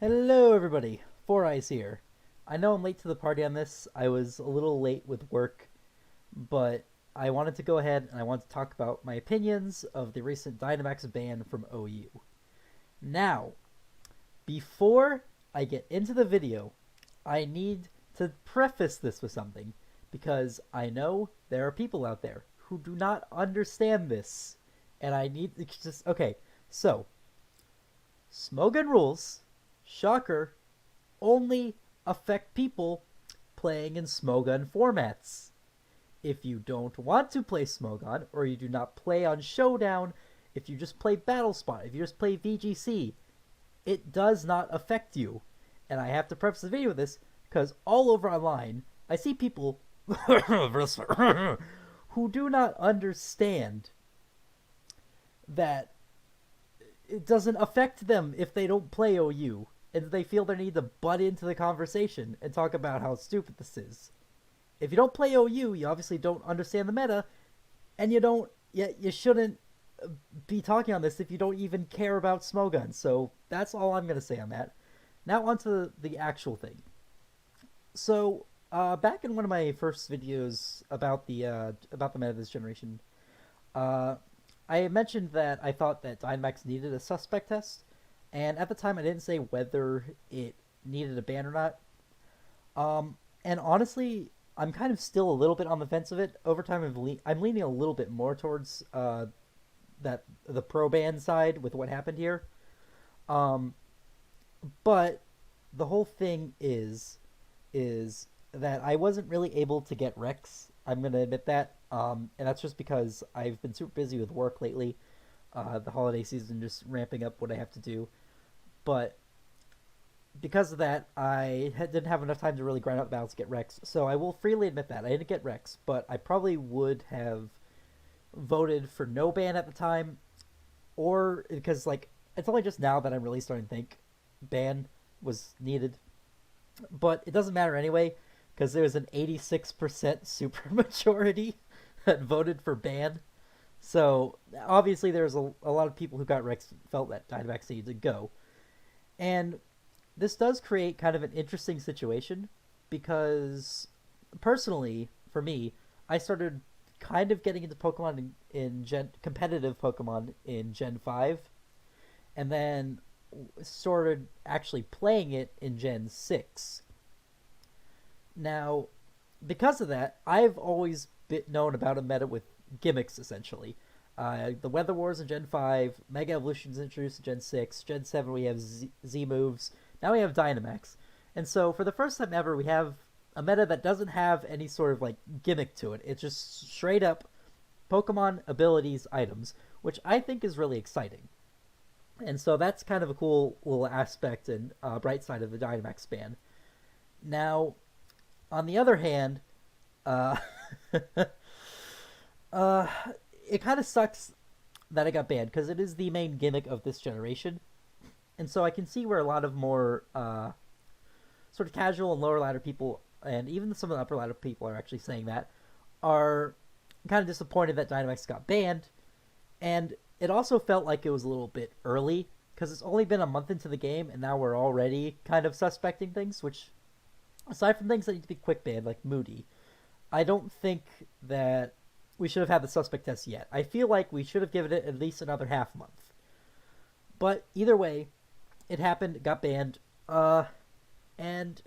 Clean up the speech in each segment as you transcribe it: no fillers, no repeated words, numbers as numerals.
Hello, everybody. Four Eyes here. I know I'm late to the party on this. I was a little late with work, but I wanted to go ahead and I want to talk about my opinions of the recent Dynamax ban from OU. Now, before I get into the video, I need to preface this with something because I know there are people out there who do not understand this, and I need to just okay. So, Smogon rules, shocker, only affect people playing in Smogon formats. If you don't want to play Smogon, or you do not play on Showdown, if you just play Battle Spot, if you just play VGC, it does not affect you. And I have to preface the video with this because all over online, I see people who do not understand that it doesn't affect them if they don't play OU, and they feel they need to butt into the conversation and talk about how stupid this is. If you don't play OU, you obviously don't understand the meta, and you shouldn't be talking on this if you don't even care about Smogon. So that's all I'm gonna say on that. Now on to the actual thing. So back in one of my first videos about the meta of this generation, uh, I mentioned that I thought that Dynamax needed a suspect test, and at the time I didn't say whether it needed a ban or not. And honestly, I'm kind of still a little bit on the fence of it. Over time, I'm leaning a little bit more towards that the pro ban side with what happened here. Um, but the whole thing is that I wasn't really able to get Rex. I'm gonna admit that, and that's just because I've been super busy with work lately. The holiday season just ramping up what I have to do, but because of that, didn't have enough time to really grind out battles to get Rex. So I will freely admit that I didn't get Rex, but I probably would have voted for no ban at the time, or because like it's only just now that I'm really starting to think ban was needed. But it doesn't matter anyway, because there was an 86% supermajority that voted for ban. So obviously there's a lot of people who got Rex felt that Dynamax needed to go. And this does create kind of an interesting situation because personally, for me, I started kind of getting into Pokemon competitive Pokemon in Gen 5, and then started actually playing it in Gen 6. Now, because of that, I've always been known about a meta with gimmicks, essentially. The Weather Wars in Gen 5, Mega Evolutions introduced in Gen 6, Gen 7 we have Z moves, now we have Dynamax. And so, for the first time ever, we have a meta that doesn't have any sort of like gimmick to it. It's just straight up Pokemon abilities items, which I think is really exciting. And so that's kind of a cool little aspect and bright side of the Dynamax ban. Now, on the other hand, uh, uh, it kind of sucks that it got banned because it is the main gimmick of this generation, and so I can see where a lot of more sort of casual and lower ladder people, and even some of the upper ladder people, are actually saying that are kind of disappointed that Dynamax got banned, and it also felt like it was a little bit early because it's only been a month into the game, and now we're already kind of suspecting things. Which, aside from things that need to be quick banned, like Moody, I don't think that we should have had the suspect test yet. I feel like we should have given it at least another half month. But either way, it happened, got banned, and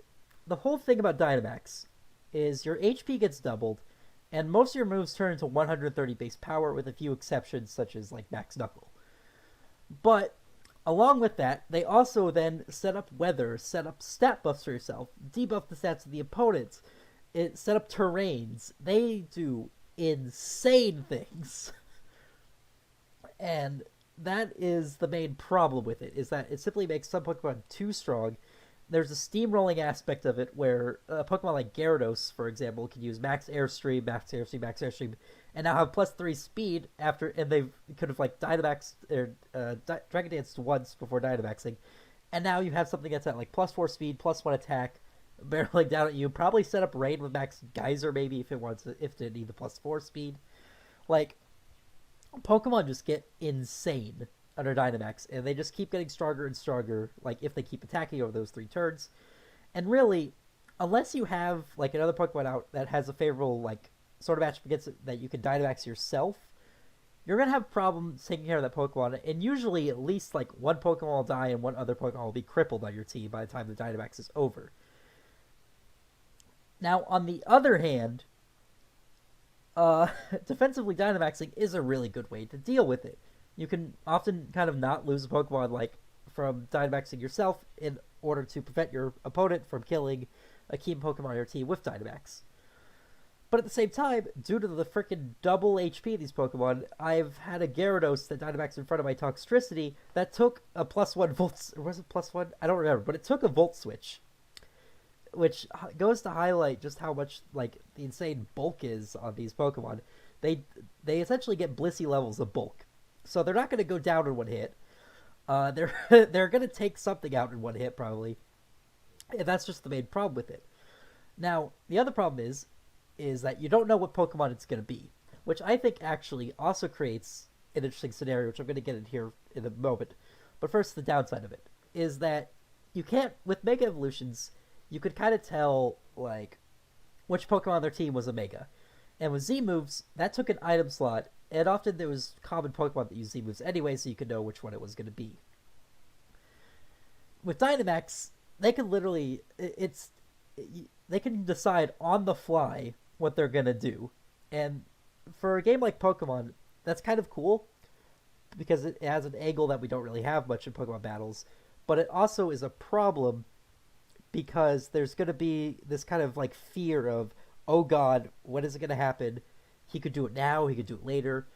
the whole thing about Dynamax is your HP gets doubled, and most of your moves turn into 130 base power, with a few exceptions such as like Max Knuckle. But along with that, they also then set up weather, set up stat buffs for yourself, debuff the stats of the opponents, it set up terrains. They do insane things. And that is the main problem with it, is that it simply makes some Pokemon too strong. There's a steamrolling aspect of it where a Pokemon like Gyarados, for example, can use Max Airstream, Max Airstream, Max Airstream, and now have +3 speed after, and they could have like Dynamax or Dragon Danced once before Dynamaxing, and now you have something that's at like +4 speed, +1 attack, barreling down at you. Probably set up Rain with Max Geyser maybe if it need the +4 speed. Like, Pokemon just get insane under Dynamax, and they just keep getting stronger and stronger. Like if they keep attacking over those 3 turns, and really, unless you have like another Pokemon out that has a favorable like sort of matchup against it that you can Dynamax yourself, you're gonna have problems taking care of that Pokemon, and usually at least like one Pokemon will die and one other Pokemon will be crippled on your team by the time the Dynamax is over. Now, on the other hand, uh, defensively Dynamaxing is a really good way to deal with it. You can often kind of not lose a Pokemon like from Dynamaxing yourself in order to prevent your opponent from killing a key Pokemon on your team with Dynamax. But at the same time, due to the freaking double HP of these Pokemon, I've had a Gyarados that Dynamax in front of my Toxtricity that took a +1 volt. Or was it +1? I don't remember, but it took a Volt Switch, which goes to highlight just how much like the insane bulk is on these Pokemon. They they essentially get Blissey levels of bulk, so they're not going to go down in one hit. They're they're going to take something out in one hit probably, and that's just the main problem with it. Now the other problem is that you don't know what Pokemon it's going to be, which I think actually also creates an interesting scenario, which I'm going to get in here in a moment. But first, the downside of it is that you can't, with Mega Evolutions, you could kind of tell, like, which Pokemon on their team was a Mega. And with Z moves, that took an item slot, and often there was common Pokemon that used Z moves anyway, so you could know which one it was going to be. With Dynamax, they can literally, they can decide on the fly what they're going to do. And for a game like Pokemon, that's kind of cool, because it has an angle that we don't really have much in Pokemon battles, but it also is a problem because there's going to be this kind of like fear of, oh god, when is it going to happen? He could do it now, he could do it later.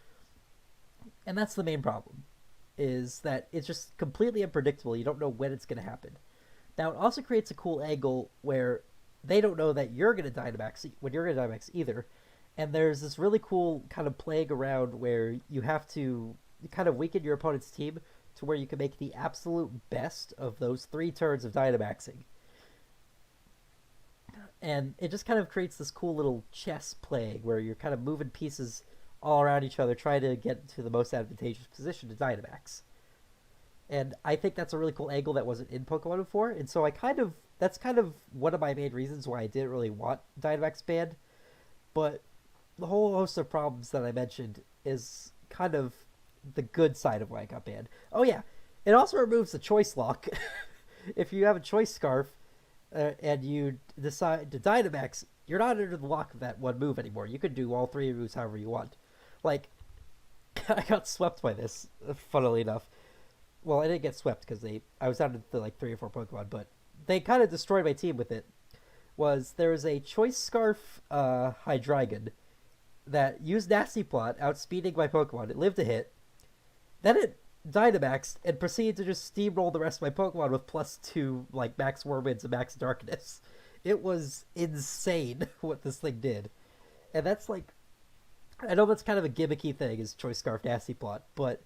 And that's the main problem, is that it's just completely unpredictable. You don't know when it's going to happen. Now, it also creates a cool angle where they don't know that you're going to Dynamax when you're going to Dynamax either. And there's this really cool kind of playing around where you have to kind of weaken your opponent's team to where you can make the absolute best of those 3 turns of Dynamaxing. And it just kind of creates this cool little chess playing where you're kind of moving pieces all around each other, trying to get to the most advantageous position to Dynamax. And I think that's a really cool angle that wasn't in Pokemon before, and so that's kind of one of my main reasons why I didn't really want Dynamax banned. But the whole host of problems that I mentioned is kind of the good side of why it got banned. Oh yeah, it also removes the choice lock. If you have a choice scarf, and you decide to Dynamax, you're not under the lock of that one move anymore. You can do all 3 moves however you want. Like, I got swept by this, funnily enough. Well, I didn't get swept because I was down to like 3 or 4 Pokemon, but they kind of destroyed my team with it. There was a Choice Scarf Hydreigon that used Nasty Plot, outspeeding my Pokemon. It lived a hit. Then it Dynamaxed and proceeded to just steamroll the rest of my Pokemon with +2 like Max Whirlwinds and Max Darkness. It was insane what this thing did. And that's like, I know that's kind of a gimmicky thing, is Choice Scarf Nasty Plot, but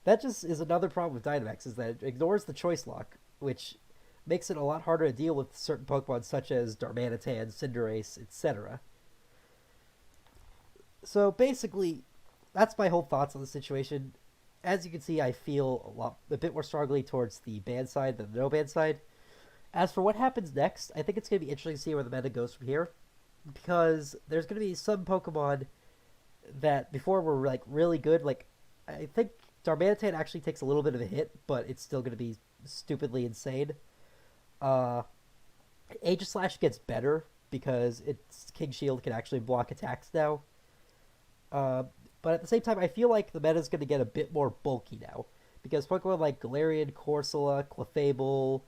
that just is another problem with Dynamax, is that it ignores the choice lock, which makes it a lot harder to deal with certain Pokemon such as Darmanitan, Cinderace, etc. So basically, that's my whole thoughts on the situation. As you can see, I feel a bit more strongly towards the ban side than the no ban side. As for what happens next, I think it's going to be interesting to see where the meta goes from here, because there's going to be some Pokemon that before were like really good. Like, I think Darmanitan actually takes a little bit of a hit, but it's still going to be stupidly insane. Aegislash gets better because its King Shield can actually block attacks now. But at the same time, I feel like the meta is going to get a bit more bulky now, because Pokemon like Galarian, Corsola, Clefable,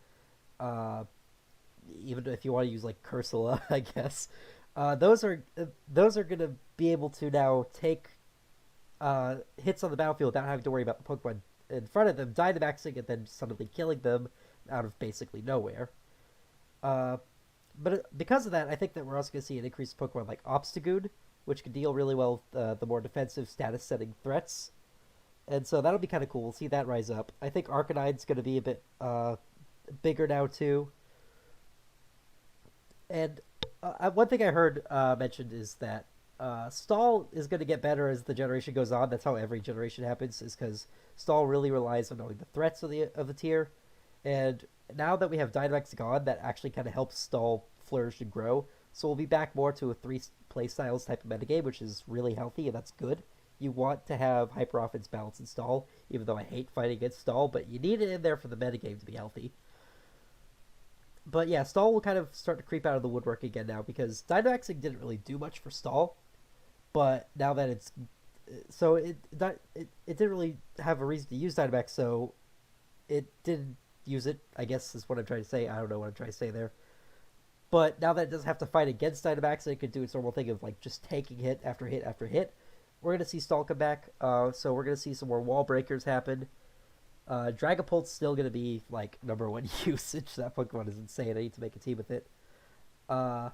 even if you want to use like Cursula, I guess, those are going to be able to now take hits on the battlefield without having to worry about the Pokemon in front of them Dynamaxing and then suddenly killing them out of basically nowhere. But because of that, I think that we're also going to see an increase in Pokemon like Obstagoon, which can deal really well with the more defensive status-setting threats. And so that'll be kind of cool. We'll see that rise up. I think Arcanine's going to be a bit bigger now, too. And one thing I heard mentioned is that Stall is going to get better as the generation goes on. That's how every generation happens, is because Stall really relies on knowing the threats of the tier. And now that we have Dynamax gone, that actually kind of helps Stall flourish and grow. So we'll be back more to a three playstyles type of metagame, which is really healthy, and that's good. You want to have hyper offense, balance, and Stall, even though I hate fighting against Stall, but you need it in there for the metagame to be healthy. But yeah, Stall will kind of start to creep out of the woodwork again now, because Dynamaxing didn't really do much for Stall, but now that it's so it didn't really have a reason to use Dynamax, so it didn't use it, I guess is what I'm trying to say. I don't know what I'm trying to say there. But now that it doesn't have to fight against Dynamax, it could do its normal thing of like just taking hit after hit after hit. We're gonna see Stall come back, so we're gonna see some more wall breakers happen. Dragapult's still gonna be like number one usage. That Pokemon is insane. I need to make a team with it. Uh,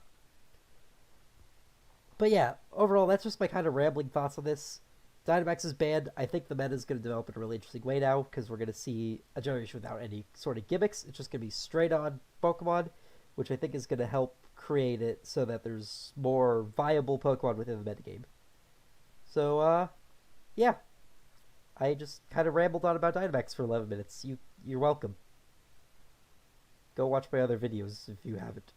but yeah, overall, that's just my kind of rambling thoughts on this. Dynamax is banned. I think the meta is going to develop in a really interesting way now, because we're going to see a generation without any sort of gimmicks. It's just going to be straight on Pokemon, which I think is going to help create it so that there's more viable Pokemon within the metagame. So, yeah, I just kind of rambled on about Dynamax for 11 minutes. You're welcome. Go watch my other videos if you haven't.